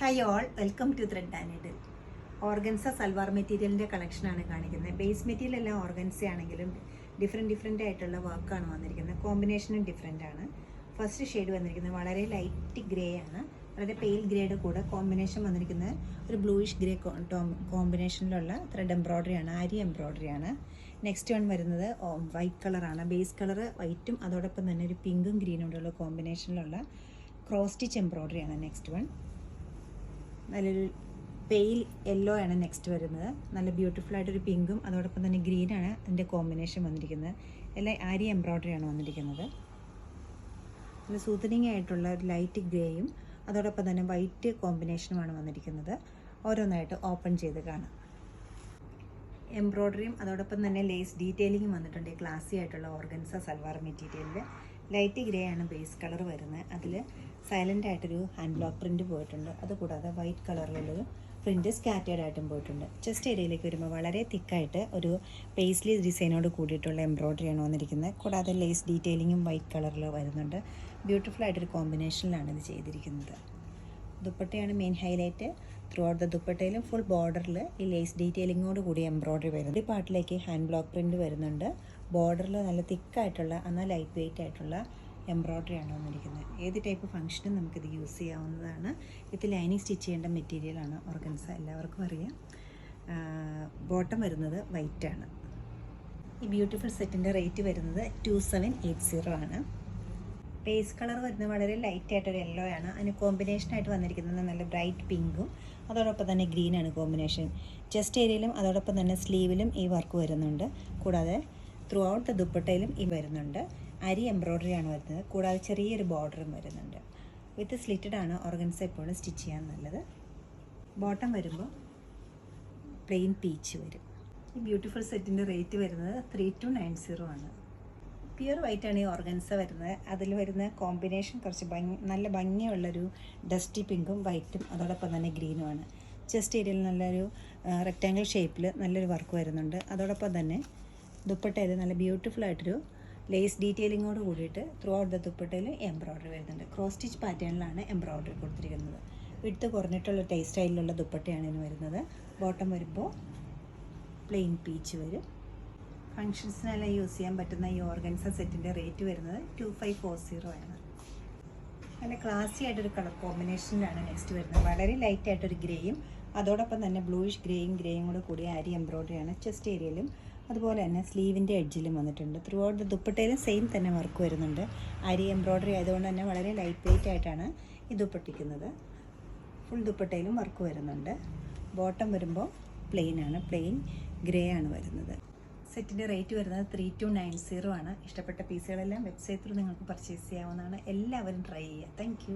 Hi all, welcome to thread and needle. Organza salwar മെറ്റീരിയലിൻ്റെ കളക്ഷനാണ് കാണിക്കുന്നത്. ബേസ് മെറ്റീരിയൽ എല്ലാം ഓർഗൻസ ആണെങ്കിലും ഡിഫറെൻറ്റ് ആയിട്ടുള്ള വർക്കാണ് വന്നിരിക്കുന്നത്. കോമ്പിനേഷനും ഡിഫറെൻ്റ് ആണ്. ഫസ്റ്റ് ഷെയ്ഡ് വന്നിരിക്കുന്നത് വളരെ ലൈറ്റ് ഗ്രേ ആണ്. വളരെ പെയിൽ ഗ്രേയുടെ കൂടെ കോമ്പിനേഷൻ വന്നിരിക്കുന്നത് ഒരു ബ്ലൂയിഷ് ഗ്രേ കോമ്പിനേഷനിലുള്ള ത്രെഡ് എംബ്രോയ്ഡറി ആണ്, ആരി എംബ്രോയ്ഡറി ആണ്. നെക്സ്റ്റ് വൺ വരുന്നത് വൈറ്റ് കളറാണ്. ബേസ് കളർ വൈറ്റും അതോടൊപ്പം തന്നെ ഒരു പിങ്കും ഗ്രീനും കൂടെയുള്ള കോമ്പിനേഷനിലുള്ള ക്രോസ് സ്റ്റിച്ച് എംബ്രോയ്ഡറി ആണ്. നെക്സ്റ്റ് വൺ നല്ലൊരു പെയിൽ യെല്ലോ ആണ് നെക്സ്റ്റ് വരുന്നത്. നല്ല ബ്യൂട്ടിഫുൾ ആയിട്ടൊരു പിങ്കും അതോടൊപ്പം തന്നെ ഗ്രീനാണ് അതിൻ്റെ കോമ്പിനേഷൻ വന്നിരിക്കുന്നത്. എല്ലാം ആരി എംബ്രോയ്ഡറി ആണ് വന്നിരിക്കുന്നത്. നല്ല സൂത്തനിങ് ആയിട്ടുള്ള ഒരു ലൈറ്റ് ഗ്രേയും അതോടൊപ്പം തന്നെ വൈറ്റ് കോമ്പിനേഷനുമാണ് വന്നിരിക്കുന്നത്. ഓരോന്നായിട്ട് ഓപ്പൺ ചെയ്ത് കാണാം. എംബ്രോയ്ഡറിയും അതോടൊപ്പം തന്നെ ലേസ് ഡീറ്റെയിലിങ്ങും വന്നിട്ടുണ്ട്. ക്ലാസി ആയിട്ടുള്ള ഓർഗൻസ സൽവാർ മെറ്റീരിയലിൽ ലൈറ്റ് ഗ്രേ ആണ് ബേസ് കളർ വരുന്നത്. അതിൽ സൈലൻ്റ് ആയിട്ടൊരു ഹാൻഡ് ബ്ലോക്ക് പ്രിൻറ്റ് പോയിട്ടുണ്ട്. അതുകൂടാതെ വൈറ്റ് കളറിലുള്ളൊരു പ്രിൻറ്റ് സ്കാറ്റേർഡ് ആയിട്ടും പോയിട്ടുണ്ട്. ചെസ്റ്റ് ഏരിയയിലേക്ക് വരുമ്പോൾ വളരെ തിക്കായിട്ട് ഒരു പേസ്ലി ഡിസൈനോട് കൂടിയിട്ടുള്ള എംബ്രോയ്ഡറിയാണ് വന്നിരിക്കുന്നത്. കൂടാതെ ലേസ് ഡീറ്റെയിലിങ്ങും വൈറ്റ് കളറിൽ വരുന്നുണ്ട്. ബ്യൂട്ടിഫുൾ ആയിട്ടൊരു കോമ്പിനേഷനിലാണ് ഇത് ചെയ്തിരിക്കുന്നത്. ദുപ്പട്ടയാണ് main highlight. Throughout the ദുപ്പട്ടയിലും ഫുൾ ബോർഡറിൽ ഈ ലേസ് ഡീറ്റെയിലിങ്ങോട് കൂടി എംബ്രോയ്ഡറി വരുന്നുണ്ട്. ഈ പാർട്ടിലേക്ക് ഹാൻഡ് ബ്ലോക്ക് പ്രിൻറ്റ് വരുന്നുണ്ട്. ബോർഡറിൽ നല്ല തിക്കായിട്ടുള്ള എന്നാൽ ലൈറ്റ് വെയിറ്റ് ആയിട്ടുള്ള എംബ്രോയ്ഡറി ആണ് വന്നിരിക്കുന്നത്. ഏത് ടൈപ്പ് ഫംഗ്ഷനും നമുക്കിത് യൂസ് ചെയ്യാവുന്നതാണ്. ഇത് ലൈനിങ് സ്റ്റിച്ച് ചെയ്യേണ്ട മെറ്റീരിയലാണ് ഓർഗൻസ, എല്ലാവർക്കും അറിയാം. ബോട്ടം വരുന്നത് വൈറ്റ് ആണ്. ഈ ബ്യൂട്ടിഫുൾ സെറ്റിൻ്റെ റേറ്റ് വരുന്നത് 2780 ആണ്. ബേസ് കളർ വരുന്നത് വളരെ ലൈറ്റ് ആയിട്ടൊരു യെല്ലോ ആണ്. അതിന് കോമ്പിനേഷനായിട്ട് വന്നിരിക്കുന്നത് നല്ല ബ്രൈറ്റ് പിങ്കും അതോടൊപ്പം തന്നെ ഗ്രീനാണ് കോമ്പിനേഷൻ. ചെസ്റ്റ് ഏരിയയിലും അതോടൊപ്പം തന്നെ സ്ലീവിലും ഈ വർക്ക് വരുന്നുണ്ട്. കൂടാതെ ത്രൂ ഔട്ട് ദ ദുപ്പട്ടയിലും ഈ വരുന്നുണ്ട്. അരി എംബ്രോയ്ഡറി ആണ് വരുന്നത്. കൂടാതെ ചെറിയൊരു ബോർഡറും വരുന്നുണ്ട്. വിത്ത് സ്ലിറ്റഡ് ആണ് ഓർഗൻസ എപ്പോഴും സ്റ്റിച്ച് ചെയ്യാൻ നല്ലത്. ബോട്ടം വരുമ്പോൾ പ്ലെയിൻ പീച്ച് വരും. ഈ ബ്യൂട്ടിഫുൾ സെറ്റിൻ്റെ റേറ്റ് വരുന്നത് 3290 ആണ്. പ്യുർ വൈറ്റ് ആണ് ഈ ഓർഗൻസ വരുന്നത്. അതിൽ വരുന്ന കോമ്പിനേഷൻ കുറച്ച് നല്ല ഭംഗിയുള്ളൊരു ഡസ്റ്റി പിങ്കും വൈറ്റും അതോടൊപ്പം തന്നെ ഗ്രീനുമാണ്. ചെസ്റ്റ് ഏരിയയിൽ നല്ലൊരു റെക്റ്റാങ്കിൾ ഷേപ്പിൽ നല്ലൊരു വർക്ക് വരുന്നുണ്ട്. അതോടൊപ്പം തന്നെ ദുപ്പട്ടയിൽ നല്ല ബ്യൂട്ടിഫുൾ ആയിട്ടൊരു ലേസ് ഡീറ്റെയിലിങ്ങോട് കൂടിയിട്ട് ത്രൂ ഔട്ട് ദ ദുപ്പട്ടയിൽ എംബ്രോയ്ഡറി വരുന്നുണ്ട്. ക്രോസ് സ്റ്റിച്ച് പാറ്റേണിലാണ് എംബ്രോയ്ഡറി കൊടുത്തിരിക്കുന്നത്. വിട്ട് കുറഞ്ഞിട്ടുള്ള ടേസ്റ്റ് സ്റ്റൈലിലുള്ള ദുപ്പട്ടയാണ് ഇതിന് വരുന്നത്. ബോട്ടം വരുമ്പോൾ പ്ലെയിൻ പീച്ച് വരും. ഫങ്ഷൻസിനെല്ലാം യൂസ് ചെയ്യാൻ പറ്റുന്ന ഈ ഓർഗൻസ സെറ്റിൻ്റെ റേറ്റ് വരുന്നത് 2540 ആണ്. നല്ല ക്ലാസി ആയിട്ടൊരു കളർ കോമ്പിനേഷനിലാണ് നെക്സ്റ്റ് വരുന്നത്. വളരെ ലൈറ്റ് ആയിട്ടൊരു ഗ്രേയും അതോടൊപ്പം തന്നെ ബ്ലൂയിഷ് ഗ്രേയും കൂടെ കൂടി ആരി എംബ്രോയ്ഡറിയാണ്. ചെസ്റ്റ് ഏരിയയിലും അതുപോലെ തന്നെ സ്ലീവിൻ്റെ എഡ്ജിലും വന്നിട്ടുണ്ട്. ത്രൂ ഔട്ട് ദ ദുപ്പട്ടയിലും സെയിം തന്നെ വർക്ക് വരുന്നുണ്ട്. ആരി എംബ്രോയ്ഡറി ആയതുകൊണ്ട് തന്നെ വളരെ ലൈറ്റ് വെയിറ്റ് ആയിട്ടാണ് ഈ ദുപ്പട്ടിക്കുന്നത്. ഫുൾ ദുപ്പട്ടയിലും വർക്ക് വരുന്നുണ്ട്. ബോട്ടം വരുമ്പോൾ പ്ലെയിൻ ആണ്, പ്ലെയിൻ ഗ്രേ ആണ് വരുന്നത്. സെറ്റിൻ്റെ റേറ്റ് വരുന്നത് 3290 ആണ്. ഇഷ്ടപ്പെട്ട പീസുകളെല്ലാം വെബ്സൈറ്റ് ത്രൂ നിങ്ങൾക്ക് പർച്ചേസ് ചെയ്യാവുന്നതാണ്. എല്ലാവരും ട്രൈ ചെയ്യുക. താങ്ക്